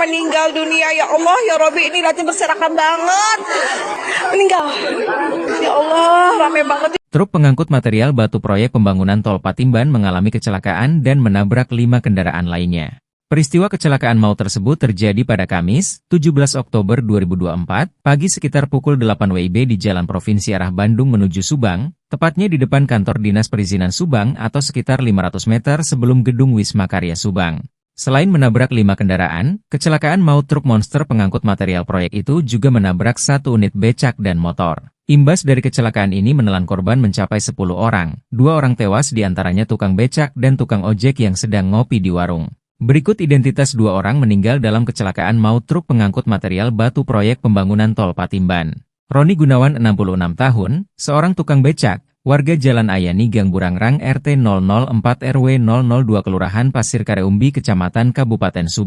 meninggal dunia. Ya Allah, ya Robbi, ini lagi berserakan banget. Meninggal. Ya Allah, rame banget. Truk pengangkut material batu proyek pembangunan Tol Patimban mengalami kecelakaan dan menabrak 5 kendaraan lainnya. Peristiwa kecelakaan maut tersebut terjadi pada Kamis, 17 Oktober 2024, pagi sekitar pukul 8 WIB di Jalan Provinsi arah Bandung menuju Subang, tepatnya di depan kantor Dinas Perizinan Subang atau sekitar 500 meter sebelum gedung Wisma Karya Subang. Selain menabrak 5 kendaraan, kecelakaan maut truk monster pengangkut material proyek itu juga menabrak 1 unit becak dan motor. Imbas dari kecelakaan ini menelan korban mencapai 10 orang, 2 orang tewas diantaranya tukang becak dan tukang ojek yang sedang ngopi di warung. Berikut identitas 2 orang meninggal dalam kecelakaan maut truk pengangkut material batu proyek pembangunan Tol Patimban. Roni Gunawan 66 tahun, seorang tukang becak, warga Jalan Ayani Gang Burangrang RT 004 RW 002 Kelurahan Pasir Kareumbi Kecamatan Kabupaten Subang.